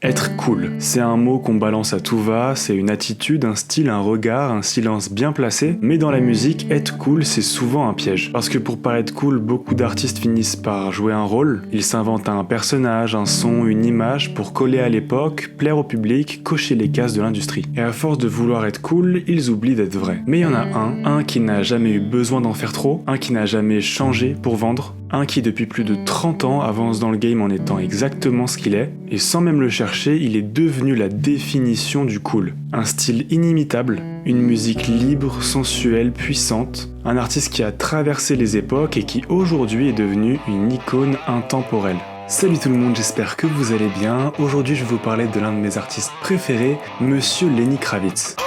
Être cool, c'est un mot qu'on balance à tout va, c'est une attitude, un style, un regard, un silence bien placé, mais dans la musique, être cool, c'est souvent un piège. Parce que pour paraître cool, beaucoup d'artistes finissent par jouer un rôle, ils s'inventent un personnage, un son, une image pour coller à l'époque, plaire au public, cocher les cases de l'industrie. Et à force de vouloir être cool, ils oublient d'être vrais. Mais il y en a un qui n'a jamais eu besoin d'en faire trop, un qui n'a jamais changé pour vendre, un qui depuis plus de 30 ans avance dans le game en étant exactement ce qu'il est, et sans même le chercher, il est devenu la définition du cool. Un style inimitable, une musique libre, sensuelle, puissante, un artiste qui a traversé les époques et qui aujourd'hui est devenu une icône intemporelle. Salut tout le monde, j'espère que vous allez bien. Aujourd'hui je vais vous parler de l'un de mes artistes préférés, Monsieur Lenny Kravitz.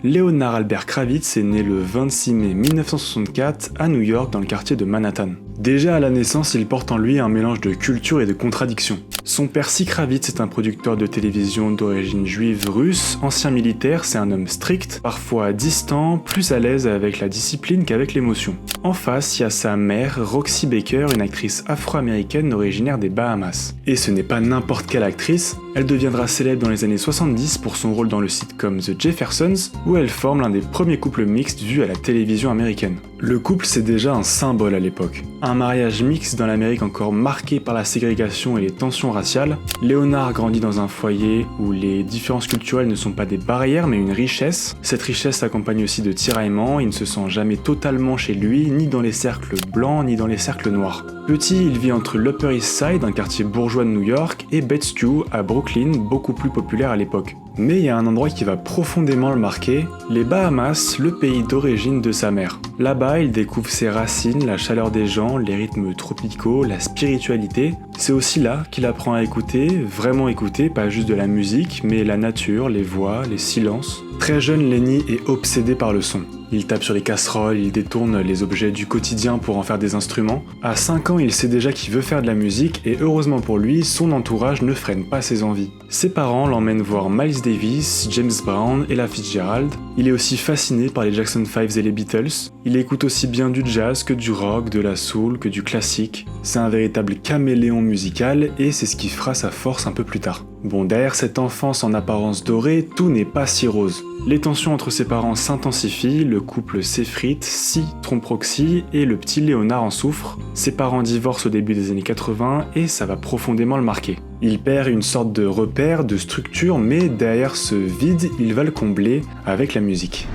Leonard Albert Kravitz est né le 26 mai 1964 à New York dans le quartier de Manhattan. Déjà à la naissance, il porte en lui un mélange de culture et de contradictions. Son père Sy Kravitz est un producteur de télévision d'origine juive russe, ancien militaire, c'est un homme strict, parfois distant, plus à l'aise avec la discipline qu'avec l'émotion. En face, il y a sa mère, Roxy Baker, une actrice afro-américaine originaire des Bahamas. Et ce n'est pas n'importe quelle actrice, elle deviendra célèbre dans les années 70 pour son rôle dans le sitcom The Jeffersons, où elle forme l'un des premiers couples mixtes vus à la télévision américaine. Le couple, c'est déjà un symbole à l'époque. Un mariage mixte dans l'Amérique encore marqué par la ségrégation et les tensions raciales. Léonard grandit dans un foyer où les différences culturelles ne sont pas des barrières mais une richesse. Cette richesse s'accompagne aussi de tiraillements, il ne se sent jamais totalement chez lui, ni dans les cercles blancs ni dans les cercles noirs. Petit, il vit entre l'Upper East Side, un quartier bourgeois de New York, et Bed-Stuy, à Brooklyn, beaucoup plus populaire à l'époque. Mais il y a un endroit qui va profondément le marquer, les Bahamas, le pays d'origine de sa mère. Là-bas, il découvre ses racines, la chaleur des gens, les rythmes tropicaux, la spiritualité. C'est aussi là qu'il apprend à écouter, vraiment écouter, pas juste de la musique, mais la nature, les voix, les silences. Très jeune, Lenny est obsédé par le son. Il tape sur les casseroles, il détourne les objets du quotidien pour en faire des instruments. À 5 ans, il sait déjà qu'il veut faire de la musique et heureusement pour lui, son entourage ne freine pas ses envies. Ses parents l'emmènent voir Miles Davis, James Brown et Ella Fitzgerald. Il est aussi fasciné par les Jackson 5 et les Beatles. Il écoute aussi bien du jazz que du rock, de la soul, que du classique. C'est un véritable caméléon musical et c'est ce qui fera sa force un peu plus tard. Bon, derrière cette enfance en apparence dorée, tout n'est pas si rose. Les tensions entre ses parents s'intensifient, le couple s'effrite, Sy trompe Roxy et le petit Léonard en souffre. Ses parents divorcent au début des années 80 et ça va profondément le marquer. Il perd une sorte de repère, de structure, mais derrière ce vide, il va le combler avec la musique.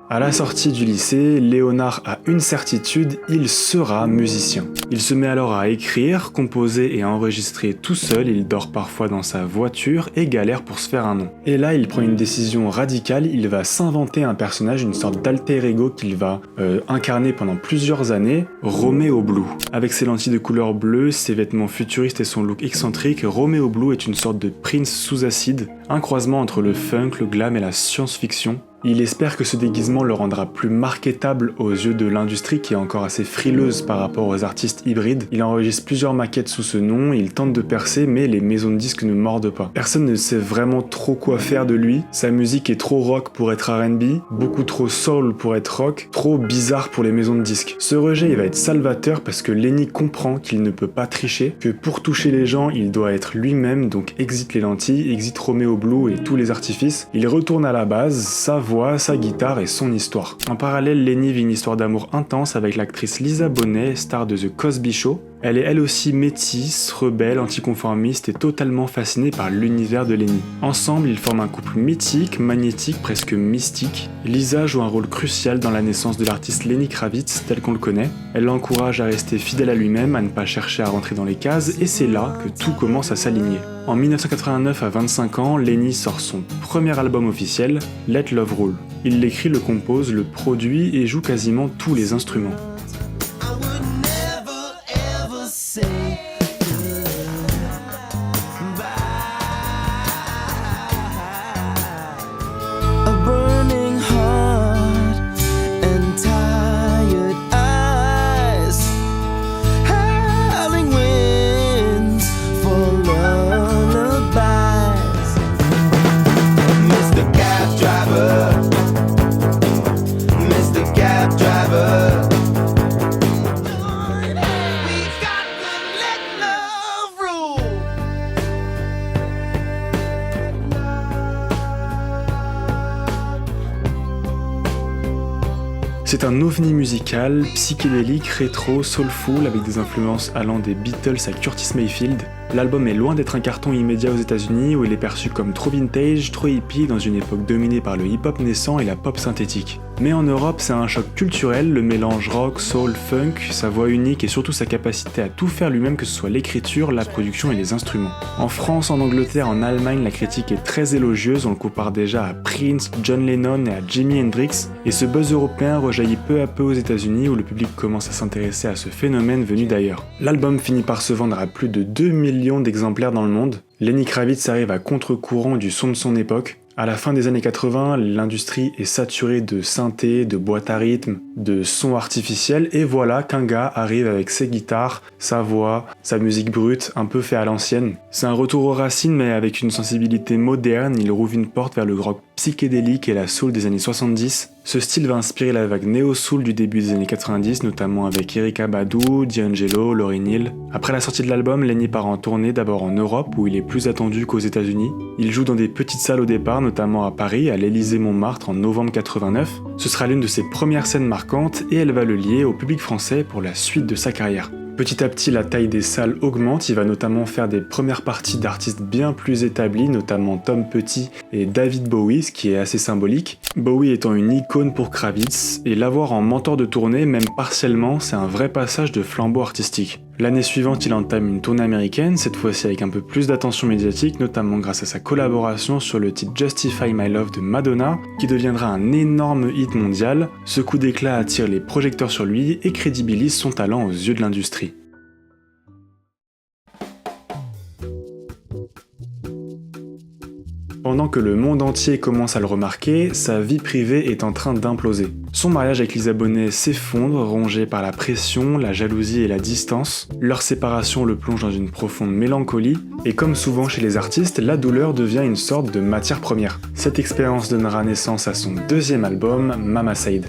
À la sortie du lycée, Léonard a une certitude, il sera musicien. Il se met alors à écrire, composer et enregistrer tout seul, il dort parfois dans sa voiture et galère pour se faire un nom. Et là, il prend une décision radicale, il va s'inventer un personnage, une sorte d'alter ego qu'il va incarner pendant plusieurs années, Romeo Blue. Avec ses lentilles de couleur bleue, ses vêtements futuristes et son look excentrique, Romeo Blue est une sorte de Prince sous acide, un croisement entre le funk, le glam et la science-fiction. Il espère que ce déguisement le rendra plus marketable aux yeux de l'industrie qui est encore assez frileuse par rapport aux artistes hybrides. Il enregistre plusieurs maquettes sous ce nom, il tente de percer mais les maisons de disques ne mordent pas. Personne ne sait vraiment trop quoi faire de lui, sa musique est trop rock pour être R&B, beaucoup trop soul pour être rock, trop bizarre pour les maisons de disques. Ce rejet il va être salvateur parce que Lenny comprend qu'il ne peut pas tricher, que pour toucher les gens il doit être lui-même, donc exit les lentilles, exit Romeo Blue et tous les artifices. Il retourne à la base, sa voix, sa guitare et son histoire. En parallèle, Lenny vit une histoire d'amour intense avec l'actrice Lisa Bonet, star de The Cosby Show. Elle est elle aussi métisse, rebelle, anticonformiste et totalement fascinée par l'univers de Lenny. Ensemble, ils forment un couple mythique, magnétique, presque mystique. Lisa joue un rôle crucial dans la naissance de l'artiste Lenny Kravitz tel qu'on le connaît. Elle l'encourage à rester fidèle à lui-même, à ne pas chercher à rentrer dans les cases, et c'est là que tout commence à s'aligner. En 1989, à 25 ans, Lenny sort son premier album officiel, Let Love Rule. Il l'écrit, le compose, le produit et joue quasiment tous les instruments. C'est un ovni musical, psychédélique, rétro, soulful, avec des influences allant des Beatles à Curtis Mayfield. L'album est loin d'être un carton immédiat aux États-Unis où il est perçu comme trop vintage, trop hippie dans une époque dominée par le hip-hop naissant et la pop synthétique. Mais en Europe, c'est un choc culturel, le mélange rock, soul, funk, sa voix unique et surtout sa capacité à tout faire lui-même, que ce soit l'écriture, la production et les instruments. En France, en Angleterre, en Allemagne, la critique est très élogieuse, on le compare déjà à Prince, John Lennon et à Jimi Hendrix, et ce buzz européen rejaillit peu à peu aux États-Unis où le public commence à s'intéresser à ce phénomène venu d'ailleurs. L'album finit par se vendre à plus de 2 millions d'exemplaires dans le monde. Lenny Kravitz arrive à contre-courant du son de son époque. À la fin des années 80, l'industrie est saturée de synthé, de boîtes à rythme, de sons artificiels, et voilà qu'un gars arrive avec ses guitares, sa voix, sa musique brute, un peu fait à l'ancienne. C'est un retour aux racines, mais avec une sensibilité moderne, il rouvre une porte vers le rock psychédélique et la soul des années 70. Ce style va inspirer la vague néo-soul du début des années 90, notamment avec Erykah Badu, D'Angelo, Lauryn Hill. Après la sortie de l'album, Lenny part en tournée d'abord en Europe, où il est plus attendu qu'aux États-Unis. Il joue dans des petites salles au départ, notamment à Paris, à l'Élysée-Montmartre en novembre 89. Ce sera l'une de ses premières scènes marquantes et elle va le lier au public français pour la suite de sa carrière. Petit à petit, la taille des salles augmente, il va notamment faire des premières parties d'artistes bien plus établis, notamment Tom Petty et David Bowie, ce qui est assez symbolique. Bowie étant une icône pour Kravitz, et l'avoir en mentor de tournée, même partiellement, c'est un vrai passage de flambeau artistique. L'année suivante, il entame une tournée américaine, cette fois-ci avec un peu plus d'attention médiatique, notamment grâce à sa collaboration sur le titre Justify My Love de Madonna, qui deviendra un énorme hit mondial. Ce coup d'éclat attire les projecteurs sur lui et crédibilise son talent aux yeux de l'industrie. Pendant que le monde entier commence à le remarquer, sa vie privée est en train d'imploser. Son mariage avec Lisa Bonet s'effondre, rongé par la pression, la jalousie et la distance. Leur séparation le plonge dans une profonde mélancolie, et comme souvent chez les artistes, la douleur devient une sorte de matière première. Cette expérience donnera naissance à son deuxième album, Mama Said.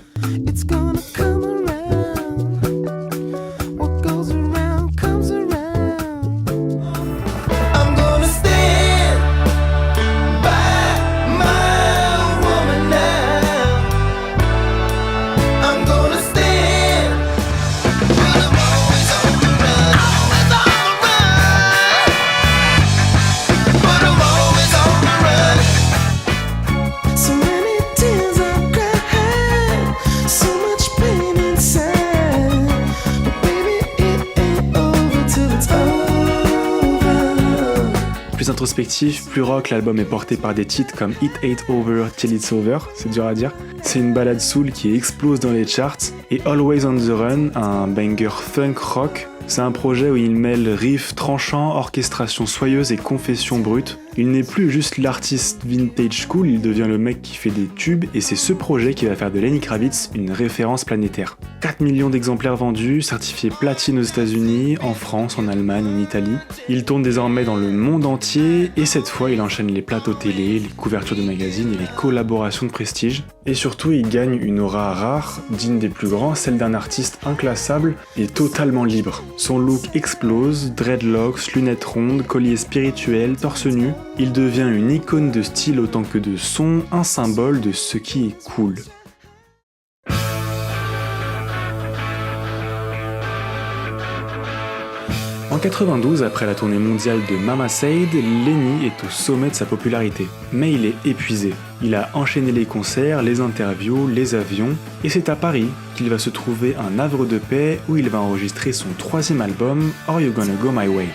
Plus introspectif, plus rock, l'album est porté par des titres comme It Ain't Over Till It's Over, c'est dur à dire. C'est une balade soul qui explose dans les charts, et Always on the Run, un banger funk rock. C'est un projet où il mêle riffs tranchants, orchestration soyeuse et confession brute. Il n'est plus juste l'artiste vintage cool, il devient le mec qui fait des tubes, et c'est ce projet qui va faire de Lenny Kravitz une référence planétaire. 4 millions d'exemplaires vendus, certifiés platine aux États-Unis, en France, en Allemagne, en Italie. Il tourne désormais dans le monde entier, et cette fois il enchaîne les plateaux télé, les couvertures de magazines et les collaborations de prestige. Et surtout il gagne une aura rare, digne des plus grands, celle d'un artiste inclassable et totalement libre. Son look explose, dreadlocks, lunettes rondes, collier spirituel, torse nu. Il devient une icône de style autant que de son, un symbole de ce qui est cool. En 92, après la tournée mondiale de Mama Said, Lenny est au sommet de sa popularité. Mais il est épuisé. Il a enchaîné les concerts, les interviews, les avions, et c'est à Paris qu'il va se trouver un havre de paix où il va enregistrer son 3e album, Are You Gonna Go My Way.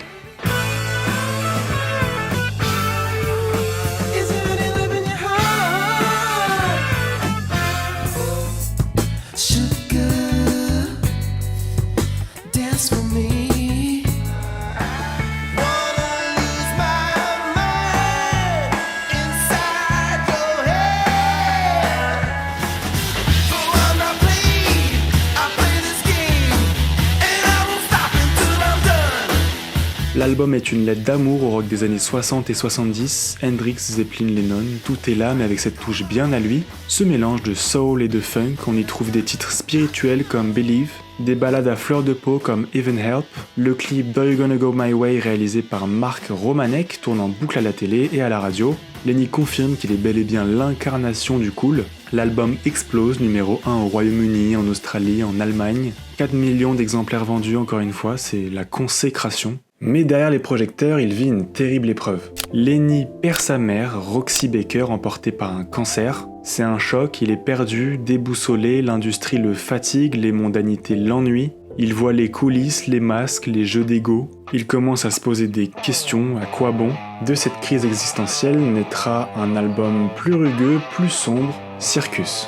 L'album est une lettre d'amour au rock des années 60 et 70, Hendrix, Zeppelin, Lennon, tout est là mais avec cette touche bien à lui. Ce mélange de soul et de funk, on y trouve des titres spirituels comme Believe, des ballades à fleur de peau comme Even Help, le clip Are You Gonna Go My Way réalisé par Mark Romanek tourne en boucle à la télé et à la radio, Lenny confirme qu'il est bel et bien l'incarnation du cool. L'album explose, numéro 1 au Royaume-Uni, en Australie, en Allemagne. 4 millions d'exemplaires vendus, encore une fois, c'est la consécration. Mais derrière les projecteurs, il vit une terrible épreuve. Lenny perd sa mère, Roxy Baker, emportée par un cancer. C'est un choc, il est perdu, déboussolé, l'industrie le fatigue, les mondanités l'ennuient. Il voit les coulisses, les masques, les jeux d'ego. Il commence à se poser des questions, à quoi bon ? De cette crise existentielle naîtra un album plus rugueux, plus sombre, Circus.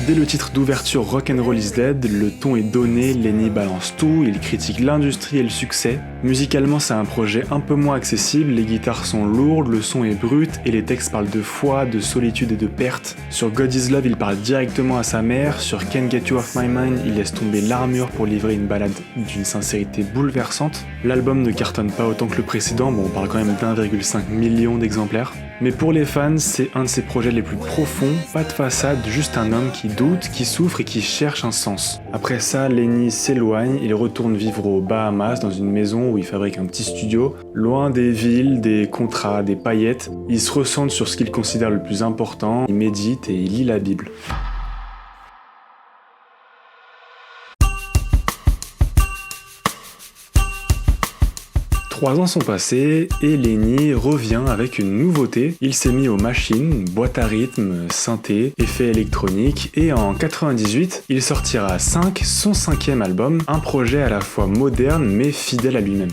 Dès le titre d'ouverture Rock'n'Roll is Dead, le ton est donné, Lenny balance tout, il critique l'industrie et le succès. Musicalement, c'est un projet un peu moins accessible, les guitares sont lourdes, le son est brut et les textes parlent de foi, de solitude et de perte. Sur God is Love, il parle directement à sa mère, sur Can't Get You Off My Mind, il laisse tomber l'armure pour livrer une balade d'une sincérité bouleversante. L'album ne cartonne pas autant que le précédent, on parle quand même d'1,5 million d'exemplaires. Mais pour les fans, c'est un de ses projets les plus profonds, pas de façade, juste un homme qui doute, qui souffre et qui cherche un sens. Après ça, Lenny s'éloigne, il retourne vivre aux Bahamas dans une maison où il fabrique un petit studio, loin des villes, des contrats, des paillettes. Il se recentre sur ce qu'il considère le plus important, il médite et il lit la Bible. Trois ans sont passés et Lenny revient avec une nouveauté. Il s'est mis aux machines, boîte à rythme, synthé, effets électroniques et en 98, il sortira 5, son 5e album, un projet à la fois moderne mais fidèle à lui-même.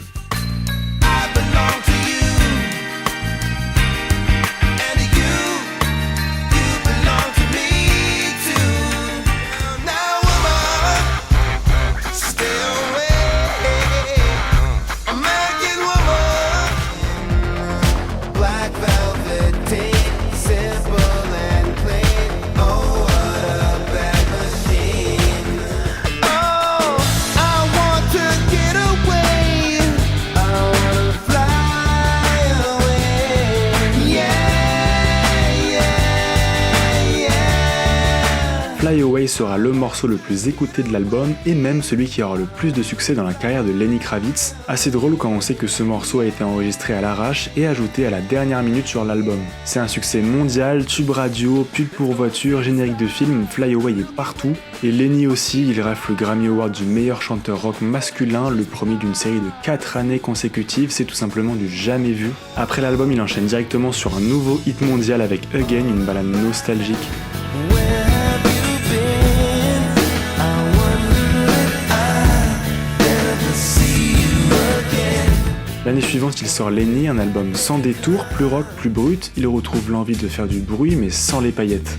Fly Away sera le morceau le plus écouté de l'album et même celui qui aura le plus de succès dans la carrière de Lenny Kravitz. Assez drôle quand on sait que ce morceau a été enregistré à l'arrache et ajouté à la dernière minute sur l'album. C'est un succès mondial, tube radio, pub pour voiture, générique de film, Fly Away est partout. Et Lenny aussi, il rafle le Grammy Award du meilleur chanteur rock masculin, le premier d'une série de 4 années consécutives, c'est tout simplement du jamais vu. Après l'album, il enchaîne directement sur un nouveau hit mondial avec Again, une balade nostalgique. L'année suivante, il sort Lenny, un album sans détour, plus rock, plus brut. Il retrouve l'envie de faire du bruit, mais sans les paillettes.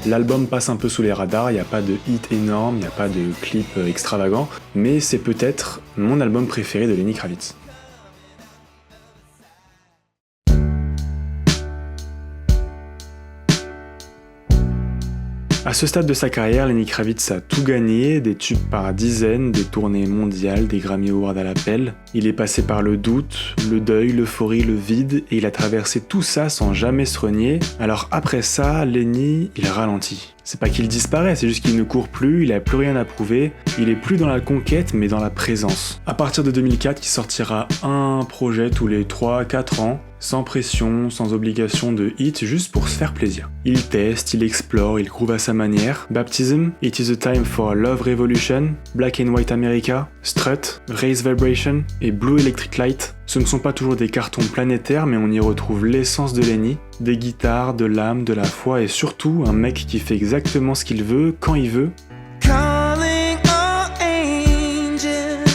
L'album passe un peu sous les radars, il n'y a pas de hit énorme, il n'y a pas de clip extravagant, mais c'est peut-être mon album préféré de Lenny Kravitz. À ce stade de sa carrière, Lenny Kravitz a tout gagné, des tubes par dizaines, des tournées mondiales, des Grammy Awards à l'appel. Il est passé par le doute, le deuil, l'euphorie, le vide, et il a traversé tout ça sans jamais se renier. Alors après ça, Lenny, il ralentit. C'est pas qu'il disparaît, c'est juste qu'il ne court plus, il a plus rien à prouver, il est plus dans la conquête mais dans la présence. À partir de 2004, il sortira un projet tous les 3-4 ans, sans pression, sans obligation de hit, juste pour se faire plaisir. Il teste, il explore, il groove à sa manière. Baptism, It is a Time for a Love Revolution, Black and White America, Strut, Raise Vibration et Blue Electric Light. Ce ne sont pas toujours des cartons planétaires, mais on y retrouve l'essence de Lenny, des guitares, de l'âme, de la foi et surtout un mec qui fait exactement ce qu'il veut, quand il veut. Calling all angels,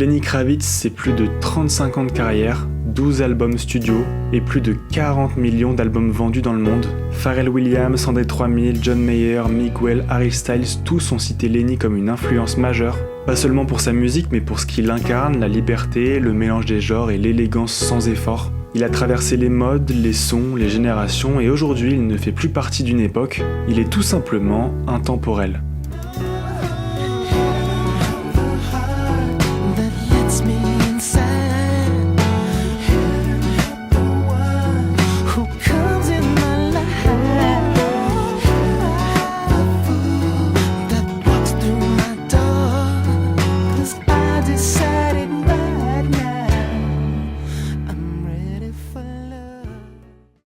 Lenny Kravitz, c'est plus de 35 ans de carrière, 12 albums studio et plus de 40 millions d'albums vendus dans le monde. Pharrell Williams, André 3000, John Mayer, Miguel, Harry Styles, tous ont cité Lenny comme une influence majeure, pas seulement pour sa musique mais pour ce qu'il incarne, la liberté, le mélange des genres et l'élégance sans effort. Il a traversé les modes, les sons, les générations et aujourd'hui il ne fait plus partie d'une époque, il est tout simplement intemporel.